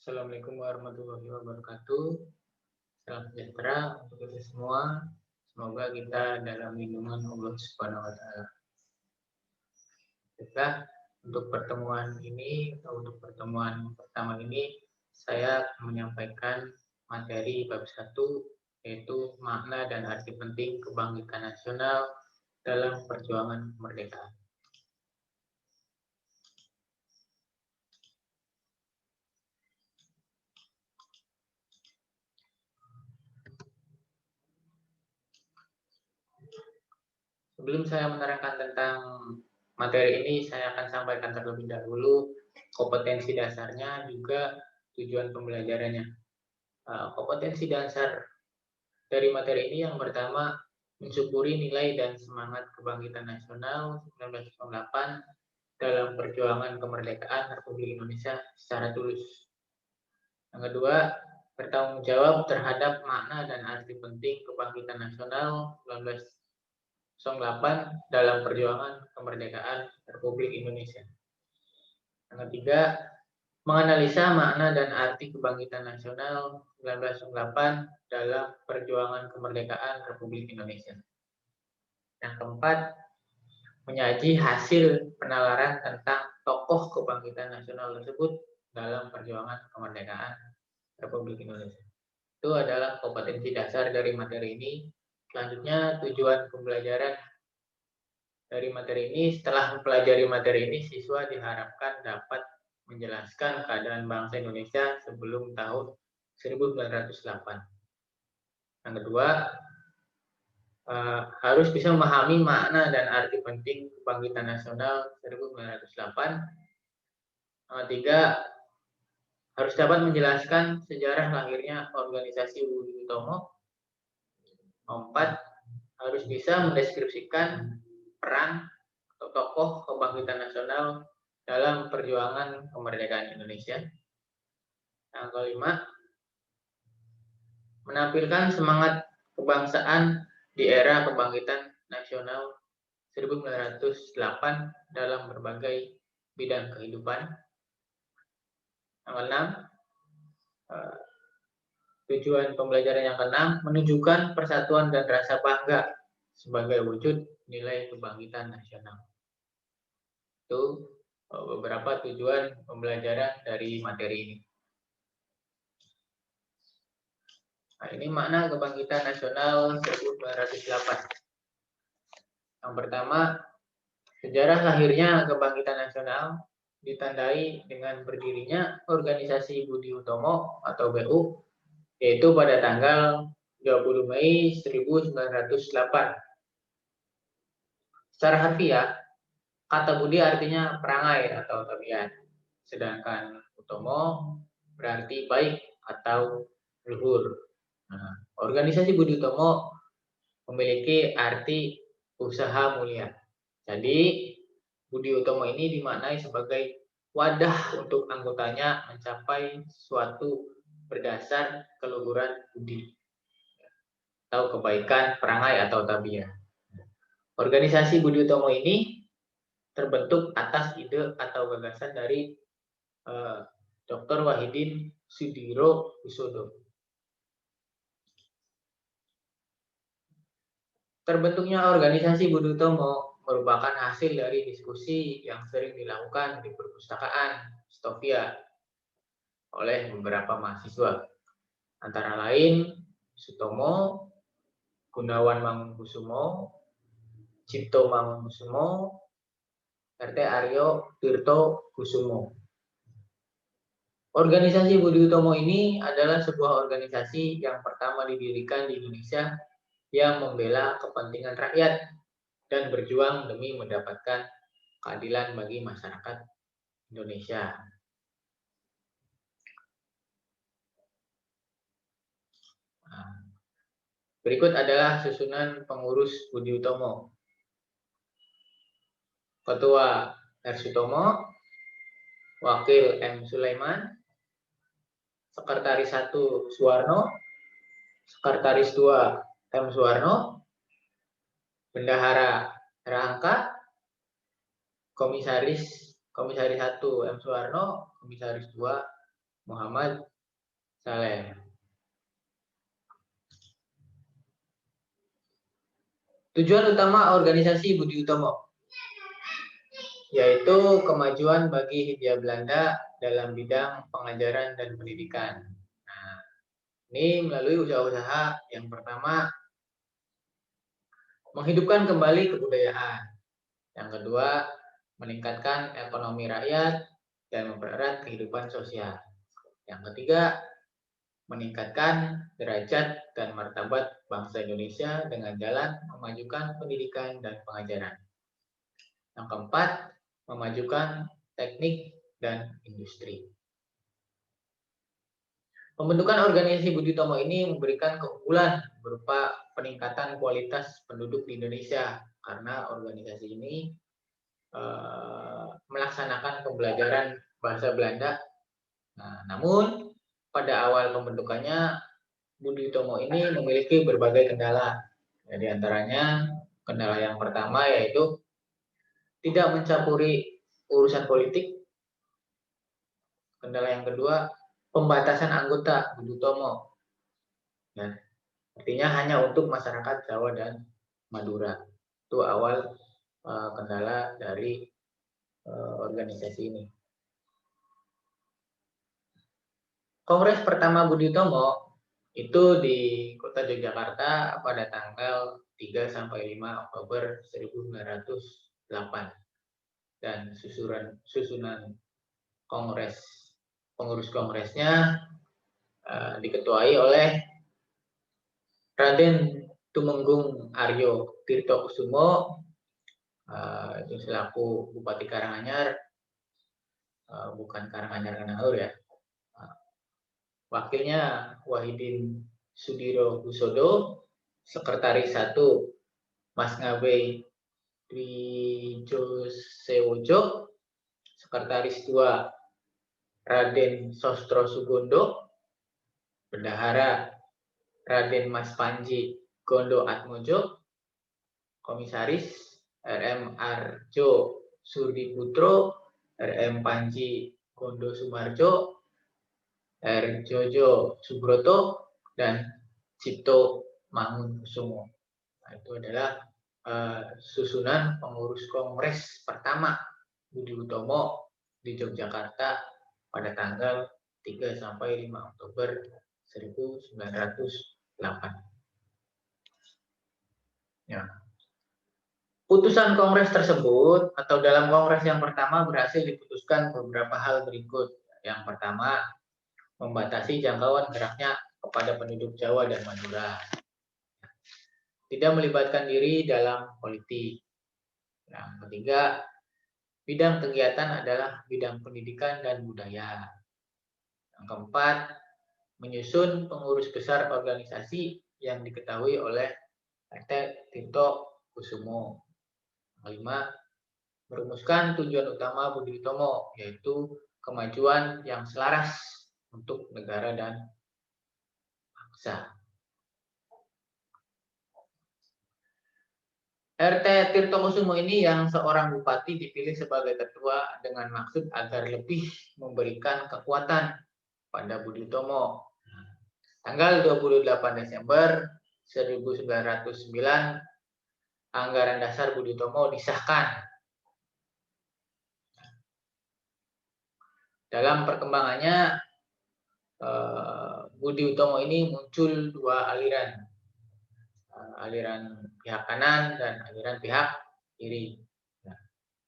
Assalamualaikum warahmatullahi wabarakatuh. Salam sejahtera untuk kita semua. Semoga kita dalam lindungan Allah Subhanahu wa taala. Baiklah, untuk pertemuan ini atau untuk pertemuan pertama ini saya akan menyampaikan materi bab 1 yaitu makna dan arti penting kebangkitan nasional dalam perjuangan kemerdekaan. Sebelum saya menerangkan tentang materi ini, saya akan sampaikan terlebih dahulu kompetensi dasarnya, juga tujuan pembelajarannya. Kompetensi dasar dari materi ini yang pertama, mensyukuri nilai dan semangat kebangkitan nasional 1948 dalam perjuangan kemerdekaan Republik Indonesia secara tulus. Yang kedua, bertanggung jawab terhadap makna dan arti penting kebangkitan nasional 1908 dalam perjuangan kemerdekaan Republik Indonesia. Yang ketiga, menganalisa makna dan arti kebangkitan nasional 1908 dalam perjuangan kemerdekaan Republik Indonesia. Yang keempat, menyaji hasil penalaran tentang tokoh kebangkitan nasional tersebut dalam perjuangan kemerdekaan Republik Indonesia. Itu adalah kompetensi dasar dari materi ini. Selanjutnya, tujuan pembelajaran dari materi ini. Setelah mempelajari materi ini, siswa diharapkan dapat menjelaskan keadaan bangsa Indonesia sebelum tahun 1908. Yang kedua, harus bisa memahami makna dan arti penting kebangkitan nasional 1908. Yang ketiga, harus dapat menjelaskan sejarah lahirnya organisasi Budi Utomo. Empat, harus bisa mendeskripsikan peran atau tokoh kebangkitan nasional dalam perjuangan kemerdekaan Indonesia. Yang kelima, menampilkan semangat kebangsaan di era kebangkitan nasional 1908 dalam berbagai bidang kehidupan. Yang keenam, tujuan pembelajaran yang keenam, menunjukkan persatuan dan rasa bangga sebagai wujud nilai kebangkitan nasional. Itu beberapa tujuan pembelajaran dari materi ini. Nah, ini makna kebangkitan nasional 1908. Yang pertama, sejarah lahirnya kebangkitan nasional ditandai dengan berdirinya organisasi Budi Utomo atau BU, yaitu pada tanggal 20 Mei 1908. Secara harfiah, kata Budi artinya perangai atau tabiat, sedangkan Utomo berarti baik atau luhur. Nah, organisasi Budi Utomo memiliki arti usaha mulia. Jadi, Budi Utomo ini dimaknai sebagai wadah untuk anggotanya mencapai sesuatu berdasar keluhuran budi atau kebaikan perangai atau tabiat. Organisasi Budi Utomo ini terbentuk atas ide atau gagasan dari Dr. Wahidin Sudirohusodo. Terbentuknya organisasi Budi Utomo merupakan hasil dari diskusi yang sering dilakukan di perpustakaan Stovia oleh beberapa mahasiswa, antara lain Sutomo, Gunawan Mangunkusumo, Cipto Mangunkusumo, RT Aryo Tirto Kusumo. Organisasi Budi Utomo ini adalah sebuah organisasi yang pertama didirikan di Indonesia yang membela kepentingan rakyat dan berjuang demi mendapatkan keadilan bagi masyarakat Indonesia. Berikut adalah susunan pengurus Budi Utomo. Ketua R. Sutomo, Wakil M. Sulaiman, Sekretaris 1 Suwarno, Sekretaris 2 M. Suwarno, Bendahara Rangka, Komisaris 1 M. Suwarno, Komisaris 2 Muhammad Saleh. Tujuan utama organisasi Budi Utomo yaitu kemajuan bagi Hindia Belanda dalam bidang pengajaran dan pendidikan. Nah, ini melalui usaha-usaha yang pertama, menghidupkan kembali kebudayaan. Yang kedua, meningkatkan ekonomi rakyat dan mempererat kehidupan sosial. Yang ketiga, meningkatkan derajat dan martabat bangsa Indonesia dengan jalan memajukan pendidikan dan pengajaran. Yang keempat, memajukan teknik dan industri. Pembentukan organisasi Budi Utomo ini memberikan keunggulan berupa peningkatan kualitas penduduk di Indonesia karena organisasi ini melaksanakan pembelajaran bahasa Belanda. Nah, namun pada awal pembentukannya Budi Utomo ini memiliki berbagai kendala. Di antaranya kendala yang pertama yaitu tidak mencampuri urusan politik. Kendala yang kedua, pembatasan anggota Budi Utomo. Nah, artinya hanya untuk masyarakat Jawa dan Madura. Itu awal kendala dari organisasi ini. Kongres pertama Budi Utomo itu di Kota Yogyakarta pada tanggal 3 sampai 5 Oktober 1908. Dan susunan pengurus kongresnya diketuai oleh Raden Tumenggung Aryo Tirtokusumo, itu selaku Bupati Karanganyar, bukan Karanganyar Kanangur ya. Wakilnya Wahidin Sudiro Husodo, Sekretaris 1 Mas Ngabe Dwijosewojo, Sekretaris 2 Raden Sostro Sugondo, Bendahara Raden Mas Panji Gondo Atmojo, Komisaris RM Arjo Surdiputro, RM Panji Gondo Sumarjo, R. Jojo Subroto, dan Cipto Mangunkusumo. Nah, itu adalah susunan pengurus kongres pertama Budi Utomo di Yogyakarta pada tanggal 3 sampai 5 Oktober 1908. Ya. Putusan kongres tersebut atau dalam kongres yang pertama berhasil diputuskan beberapa hal berikut. Yang pertama, membatasi jangkauan geraknya kepada penduduk Jawa dan Madura. Tidak melibatkan diri dalam politik. Yang ketiga, bidang kegiatan adalah bidang pendidikan dan budaya. Yang keempat, menyusun pengurus besar organisasi yang diketahui oleh RT Tirto Kusumo. Yang kelima, merumuskan tujuan utama Budi Utomo, yaitu kemajuan yang selaras untuk negara dan bangsa. RT Tirto Kusumo ini yang seorang bupati dipilih sebagai ketua dengan maksud agar lebih memberikan kekuatan pada Budi Utomo. Tanggal 28 Desember 1909, anggaran dasar Budi Utomo disahkan. Dalam perkembangannya, Budi Utomo ini muncul dua aliran, aliran pihak kanan dan aliran pihak kiri. Nah,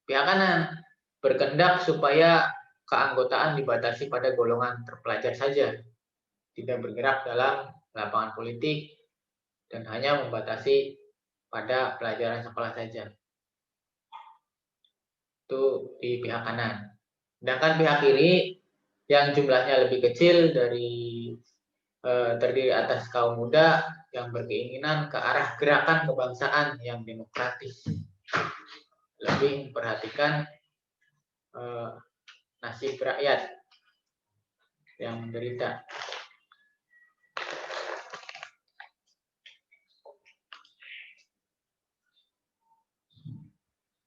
pihak kanan berkehendak supaya keanggotaan dibatasi pada golongan terpelajar saja, tidak bergerak dalam lapangan politik dan hanya membatasi pada pelajaran sekolah saja. Itu di pihak kanan. Sedangkan pihak kiri yang jumlahnya lebih kecil terdiri atas kaum muda yang berkeinginan ke arah gerakan kebangsaan yang demokratis, lebih memperhatikan nasib rakyat yang menderita.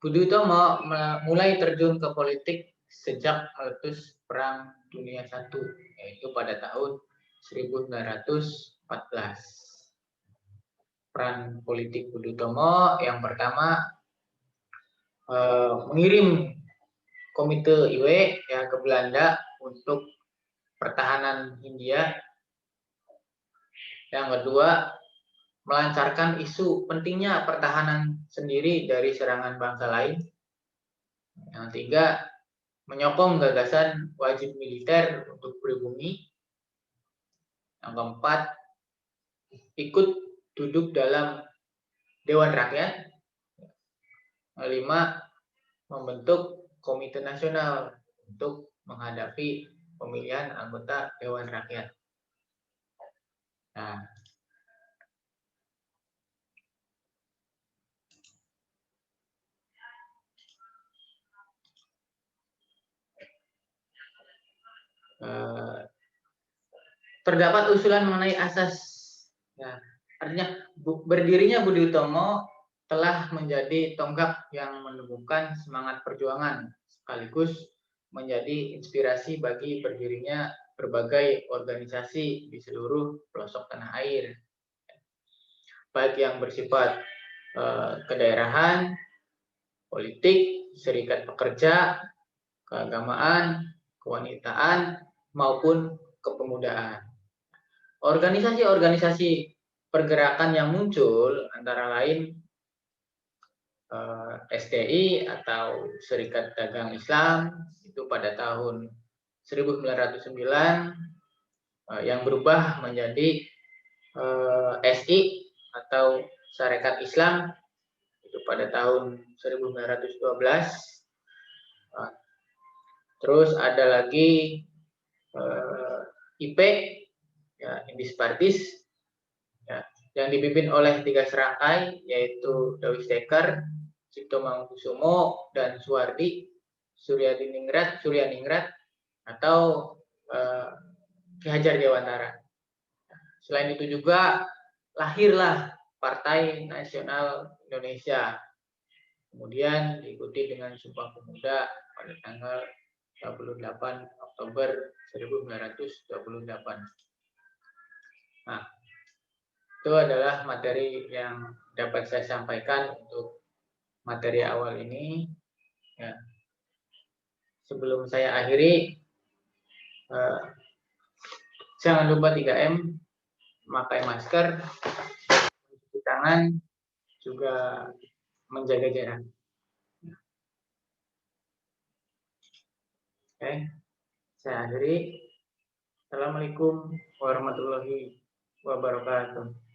Budi Utomo mulai terjun ke politik sejak meletus Perang Dunia I, yaitu pada tahun 1914. Peran politik Budi Utomo yang pertama mengirim Komite IW ya ke Belanda untuk pertahanan Hindia. Yang kedua, melancarkan isu pentingnya pertahanan sendiri dari serangan bangsa lain. Yang ketiga, menyokong gagasan wajib militer untuk pribumi. Yang keempat, ikut duduk dalam Dewan Rakyat. Yang kelima, membentuk Komite Nasional untuk menghadapi pemilihan anggota Dewan Rakyat. Nah, terdapat usulan mengenai asas. Ya, artinya berdirinya Budi Utomo telah menjadi tonggak yang menumbuhkan semangat perjuangan sekaligus menjadi inspirasi bagi berdirinya berbagai organisasi di seluruh pelosok tanah air, baik yang bersifat kedaerahan, politik, serikat pekerja, keagamaan, kewanitaan, maupun kepemudaan. Organisasi-organisasi pergerakan yang muncul antara lain SDI atau Serikat Dagang Islam itu pada tahun 1909 yang berubah menjadi SI atau Sarekat Islam itu pada tahun 1912. Terus ada lagi IP ya, Indis Partis ya, yang dipimpin oleh 3 serangkai yaitu Dewi Steker, Cipto Mangunkusumo, dan Suwardi Suryaningrat atau Ki Hajar Dewantara. Selain itu juga lahirlah Partai Nasional Indonesia. Kemudian diikuti dengan Sumpah Pemuda pada tanggal 28 Oktober 1928. Nah, itu adalah materi yang dapat saya sampaikan untuk materi awal ini. Ya. Sebelum saya akhiri, jangan lupa 3M, memakai masker, mencuci tangan, juga menjaga jarak. Oke, saya akhiri. Assalamualaikum warahmatullahi wabarakatuh.